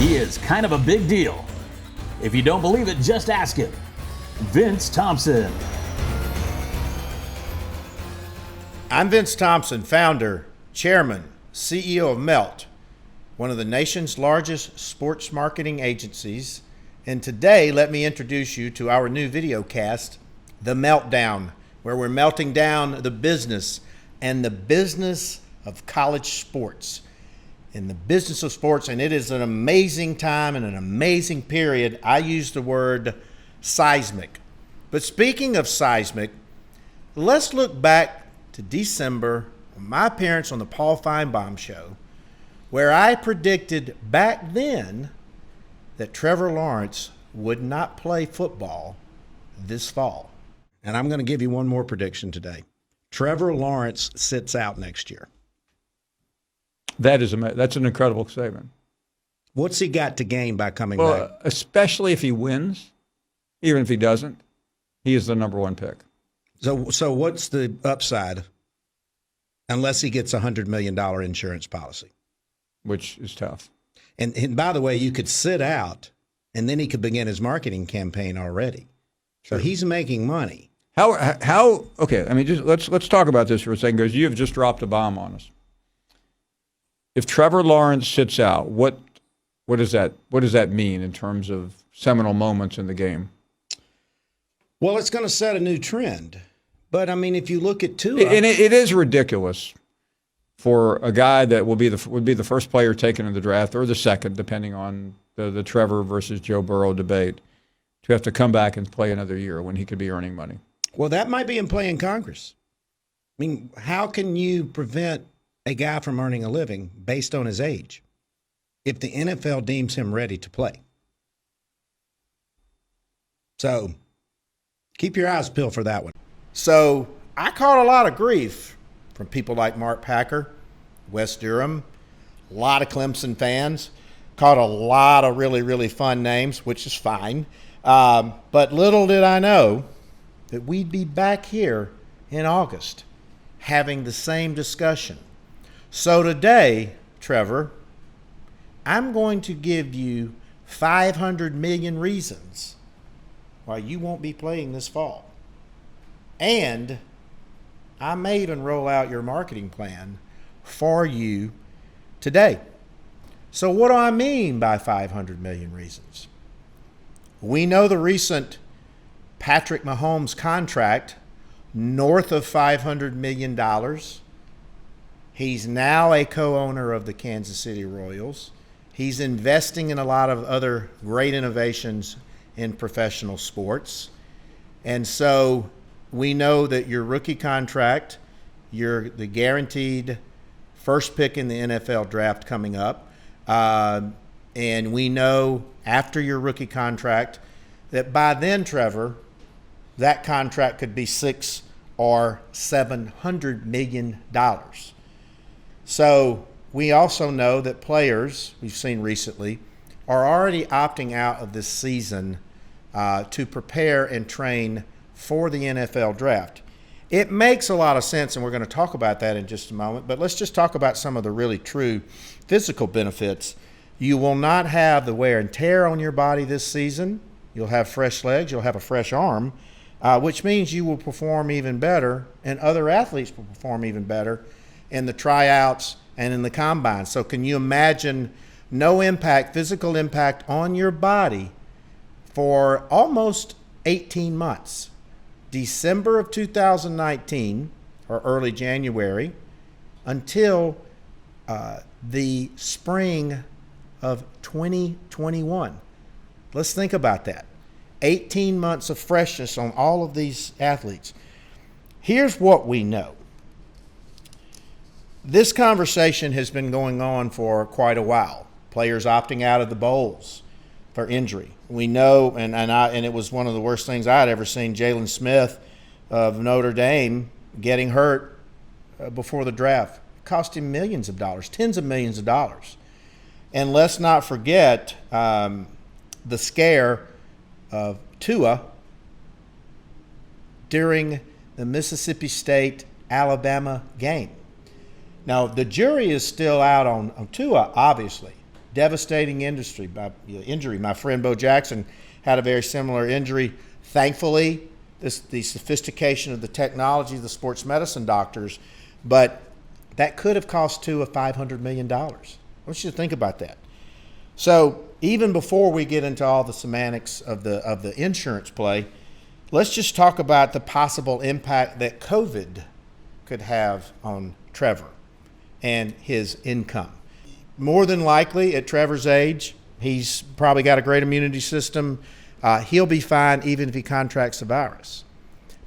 He is kind of a big deal. If you don't believe it, just ask him. Vince Thompson. I'm Vince Thompson, founder, chairman, CEO of Melt, one of the nation's largest sports marketing agencies. And today, let me introduce you to our new video cast, The MeltDown, where we're melting down the business and the business of college sports. In the business of sports, and it is an amazing time and an amazing period. I use the word seismic. But speaking of seismic, let's look back to December, my appearance on the Paul Feinbaum Show, where I predicted back then that Trevor Lawrence would not play football this fall. And I'm going to give you one more prediction today. Trevor Lawrence sits out next year. That's an incredible statement. What's he got to gain by coming back? Especially if he wins, even if he doesn't, he is the number one pick. So what's the upside unless he gets a $100 million insurance policy? Which is tough. And by the way, you could sit out and then he could begin his marketing campaign already. So he's making money. How? Okay, I mean, just let's talk about this for a second, because you have just dropped a bomb on us. If Trevor Lawrence sits out, what does that mean in terms of seminal moments in the game? Well, it's going to set a new trend. But I mean, if you look at Tua, and it is ridiculous for a guy that would be the first player taken in the draft, or the second, depending on the Trevor versus Joe Burrow debate, to have to come back and play another year when he could be earning money. Well, that might be in play in Congress. I mean, how can you prevent a guy from earning a living based on his age if the NFL deems him ready to play? So keep your eyes peeled for that one. So I caught a lot of grief from people like Mark Packer, Wes Durham, a lot of Clemson fans. Caught a lot of really, really fun names, which is fine. But little did I know that we'd be back here in August having the same discussion. So today, Trevor, I'm going to give you 500 million reasons why you won't be playing this fall. And I may even roll out your marketing plan for you today. So what do I mean by 500 million reasons? We know the recent Patrick Mahomes contract, north of $500 million. He's now a co-owner of the Kansas City Royals. He's investing in a lot of other great innovations in professional sports. And so we know that your rookie contract, you're the guaranteed first pick in the NFL draft coming up. And we know after your rookie contract that by then, Trevor, that contract could be $600 or $700 million. So we also know that players, we've seen recently, are already opting out of this season to prepare and train for the NFL draft. It makes a lot of sense, and we're going to talk about that in just a moment, but let's just talk about some of the really true physical benefits. You will not have the wear and tear on your body this season. You'll have fresh legs. You'll have a fresh arm, which means you will perform even better, and other athletes will perform even better in the tryouts and in the combine. So can you imagine no impact, physical impact on your body for almost 18 months? December of 2019 or early January until the spring of 2021. Let's think about that. 18 months of freshness on all of these athletes. Here's what we know. This conversation has been going on for quite a while. Players opting out of the bowls for injury. We know, and it was one of the worst things I had ever seen, Jalen Smith of Notre Dame getting hurt before the draft. It cost him millions of dollars, tens of millions of dollars. And let's not forget the scare of Tua during the Mississippi State-Alabama game. Now, the jury is still out on Tua, obviously, devastating injury. My friend Bo Jackson had a very similar injury. Thankfully, the sophistication of the technology, the sports medicine doctors, but that could have cost Tua $500 million. I want you to think about that. So even before we get into all the semantics of the insurance play, let's just talk about the possible impact that COVID could have on Trevor and his income. More than likely, at Trevor's age, he's probably got a great immunity system. He'll be fine even if he contracts the virus.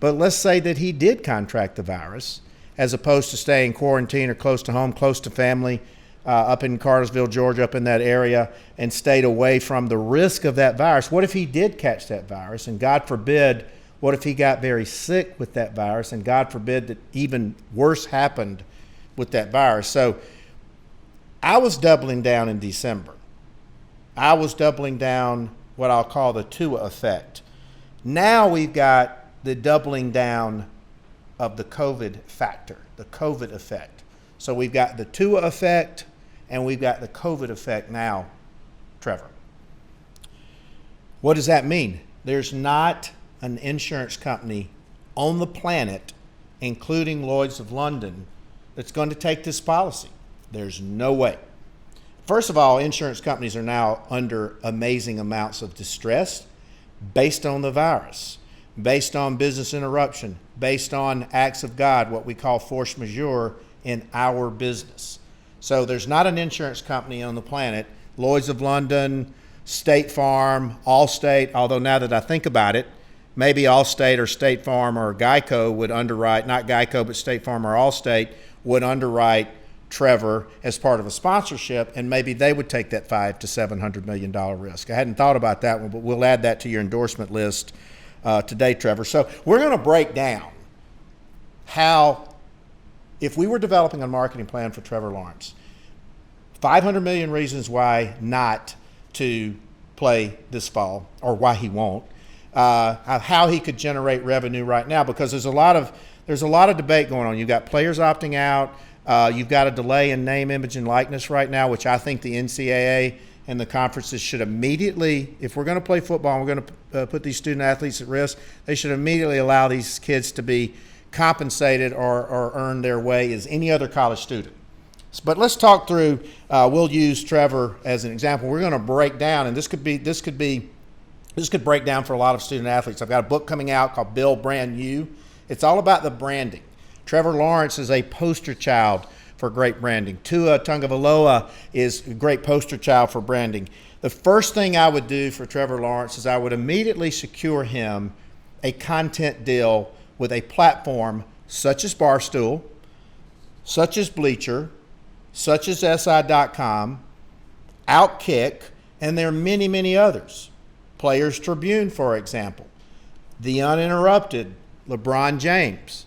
But let's say that he did contract the virus, as opposed to staying quarantined or close to home, close to family, up in Cartersville, Georgia, up in that area, and stayed away from the risk of that virus. What if he did catch that virus? And God forbid, what if he got very sick with that virus? And God forbid that even worse happened with that virus. So I was doubling down in December. I was doubling down what I'll call the Tua effect. Now we've got the doubling down of the COVID factor, the COVID effect. So we've got the Tua effect and we've got the COVID effect now, Trevor. What does that mean? There's not an insurance company on the planet, including Lloyd's of London, that's going to take this policy. There's no way. First of all, insurance companies are now under amazing amounts of distress based on the virus, based on business interruption, based on acts of God, what we call force majeure in our business. So there's not an insurance company on the planet, Lloyd's of London, State Farm, Allstate, although now that I think about it, maybe Allstate or State Farm or Geico would underwrite, not Geico, but State Farm or Allstate would underwrite Trevor as part of a sponsorship, and maybe they would take that $500 to $700 million risk. I hadn't thought about that one, but we'll add that to your endorsement list today, Trevor. So we're going to break down how, if we were developing a marketing plan for Trevor Lawrence, 500 million reasons why not to play this fall, or why he won't, how he could generate revenue right now, because there's a lot of debate going on. You've got players opting out. You've got a delay in name, image, and likeness right now, which I think the NCAA and the conferences should immediately, if we're going to play football and we're going to put these student athletes at risk, they should immediately allow these kids to be compensated or earn their way as any other college student. But let's talk through, we'll use Trevor as an example. We're going to break down, and this could break down for a lot of student athletes. I've got a book coming out called Build Brand You. It's all about the branding. Trevor Lawrence is a poster child for great branding. Tua Tagovailoa is a great poster child for branding. The first thing I would do for Trevor Lawrence is I would immediately secure him a content deal with a platform such as Barstool, such as Bleacher, such as SI.com, Outkick, and there are many, many others. Players Tribune, for example. The Uninterrupted, LeBron James.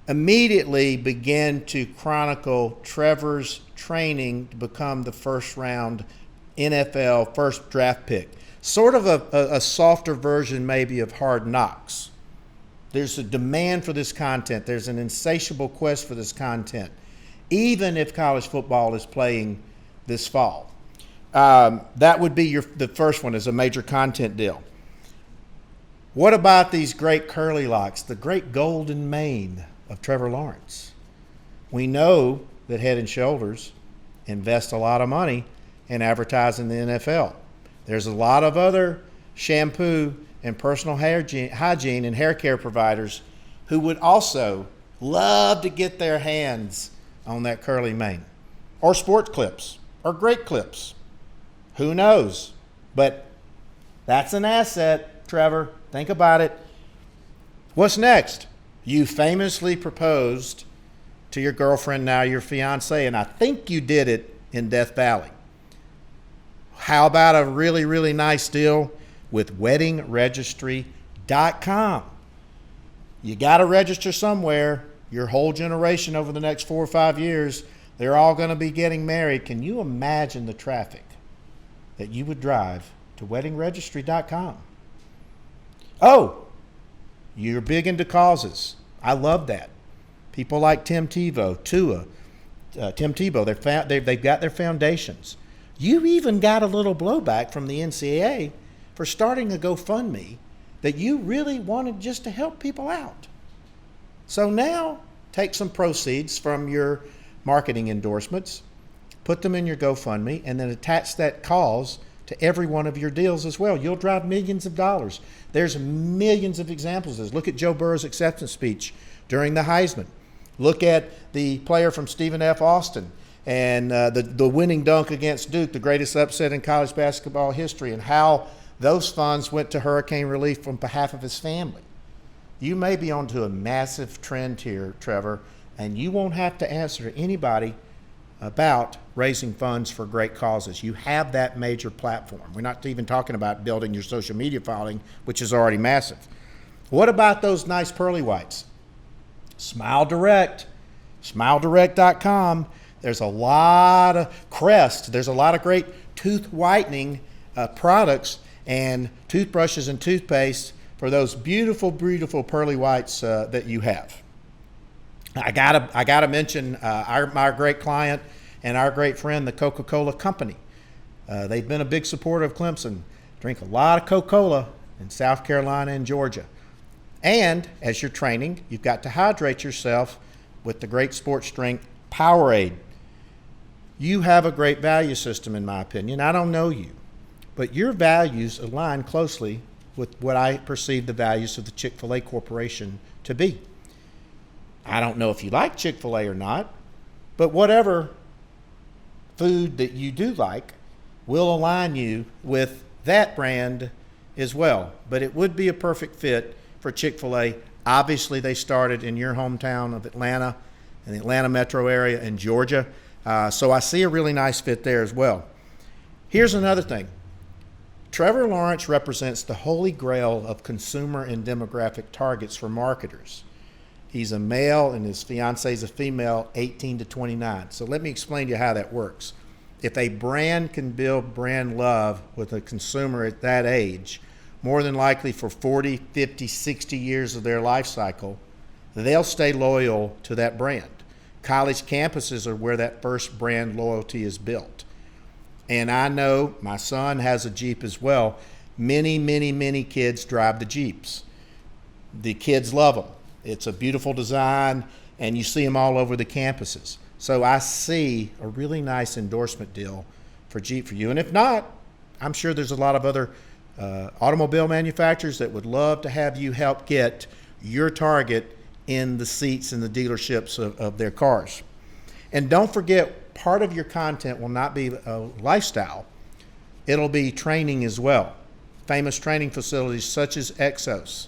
Immediately begin to chronicle Trevor's training to become the first-round NFL first draft pick. Sort of a softer version maybe of Hard Knocks. There's a demand for this content. There's an insatiable quest for this content, even if college football is playing this fall. That would be the first one, as a major content deal. What about these great curly locks, the great golden mane of Trevor Lawrence? We know that Head & Shoulders invest a lot of money in advertising the NFL. There's a lot of other shampoo and personal hygiene and hair care providers who would also love to get their hands on that curly mane, or sports clips, or great clips. Who knows? But that's an asset, Trevor. Think about it. What's next? You famously proposed to your girlfriend, now your fiance, and I think you did it in Death Valley. How about a really, really nice deal with weddingregistry.com? You got to register somewhere. Your whole generation over the next 4 or 5 years, they're all going to be getting married. Can you imagine the traffic that you would drive to weddingregistry.com? Oh, you're big into causes. I love that. People like Tim Tebow, Tua, they've got their foundations. You even got a little blowback from the NCAA for starting a GoFundMe that you really wanted just to help people out. So now take some proceeds from your marketing endorsements, put them in your GoFundMe, and then attach that cause to every one of your deals as well. You'll drive millions of dollars. There's millions of examples of this. Look at Joe Burrow's acceptance speech during the Heisman. Look at the player from Stephen F. Austin and the winning dunk against Duke, the greatest upset in college basketball history, and how those funds went to hurricane relief on behalf of his family. You may be onto a massive trend here, Trevor, and you won't have to answer to anybody about raising funds for great causes. You have that major platform. We're not even talking about building your social media following, which is already massive. What about those nice pearly whites? Smile Direct, smiledirect.com. There's a lot of Crest. There's a lot of great tooth whitening products and toothbrushes and toothpaste for those beautiful, beautiful pearly whites that you have. I gotta mention our great client and our great friend, the Coca-Cola Company. They've been a big supporter of Clemson. Drink a lot of Coca-Cola in South Carolina and Georgia. And as you're training, you've got to hydrate yourself with the great sports drink Powerade. You have a great value system, in my opinion. I don't know you, but your values align closely with what I perceive the values of the Chick-fil-A Corporation to be. I don't know if you like Chick-fil-A or not, but whatever food that you do like will align you with that brand as well. But it would be a perfect fit for Chick-fil-A. Obviously, they started in your hometown of Atlanta, in the Atlanta metro area in Georgia. So I see a really nice fit there as well. Here's another thing. Trevor Lawrence represents the holy grail of consumer and demographic targets for marketers. He's a male and his fiancée is a female, 18 to 29. So let me explain to you how that works. If a brand can build brand love with a consumer at that age, more than likely for 40, 50, 60 years of their life cycle, they'll stay loyal to that brand. College campuses are where that first brand loyalty is built. And I know my son has a Jeep as well. Many, many, many kids drive the Jeeps. The kids love them. It's a beautiful design, and you see them all over the campuses. So I see a really nice endorsement deal for Jeep for you. And if not, I'm sure there's a lot of other automobile manufacturers that would love to have you help get your target in the seats in the dealerships of their cars. And don't forget, part of your content will not be a lifestyle. It'll be training as well. Famous training facilities such as Exos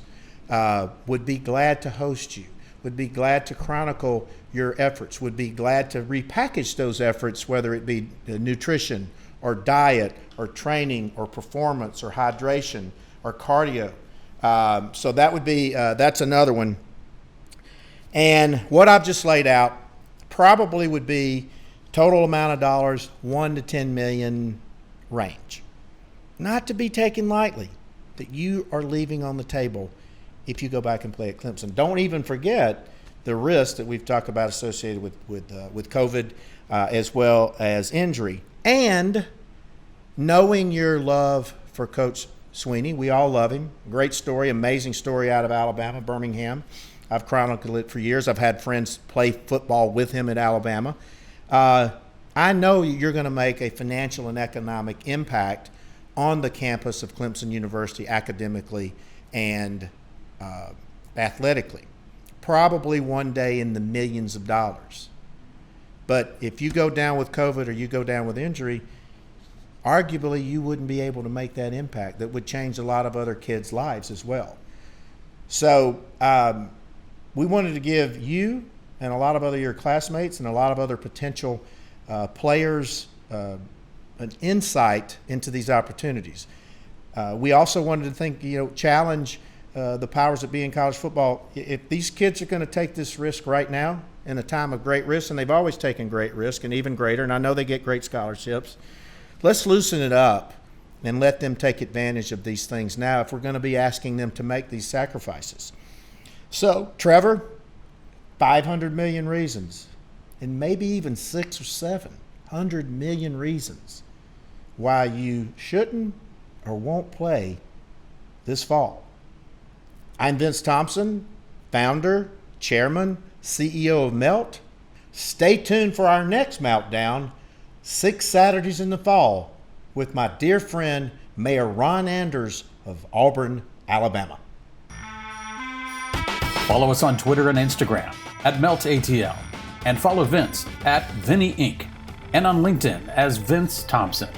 would be glad to host you, would be glad to chronicle your efforts, would be glad to repackage those efforts, whether it be nutrition or diet or training or performance or hydration or cardio. So that would be, that's another one. And what I've just laid out probably would be total amount of dollars, 1 to 10 million range. Not to be taken lightly, that you are leaving on the table if you go back and play at Clemson. Don't even forget the risk that we've talked about associated with COVID as well as injury. And knowing your love for Coach Sweeney, we all love him. Great story, amazing story out of Alabama, Birmingham. I've chronicled it for years. I've had friends play football with him at Alabama. I know you're going to make a financial and economic impact on the campus of Clemson University academically and athletically. Probably one day in the millions of dollars. But if you go down with COVID or you go down with injury, arguably you wouldn't be able to make that impact that would change a lot of other kids' lives as well. So we wanted to give you and a lot of other your classmates and a lot of other potential players an insight into these opportunities. We also wanted to challenge the powers that be in college football. If these kids are going to take this risk right now in a time of great risk, and they've always taken great risk and even greater, and I know they get great scholarships, let's loosen it up and let them take advantage of these things now if we're going to be asking them to make these sacrifices. So, Trevor, 500 million reasons, and maybe even 600 or 700 million reasons why you shouldn't or won't play this fall. I'm Vince Thompson, founder, chairman, CEO of Melt. Stay tuned for our next Meltdown, 6 Saturdays in the fall, with my dear friend, Mayor Ron Anders of Auburn, Alabama. Follow us on Twitter and Instagram at MeltATL, and follow Vince at Vinny Inc. and on LinkedIn as Vince Thompson.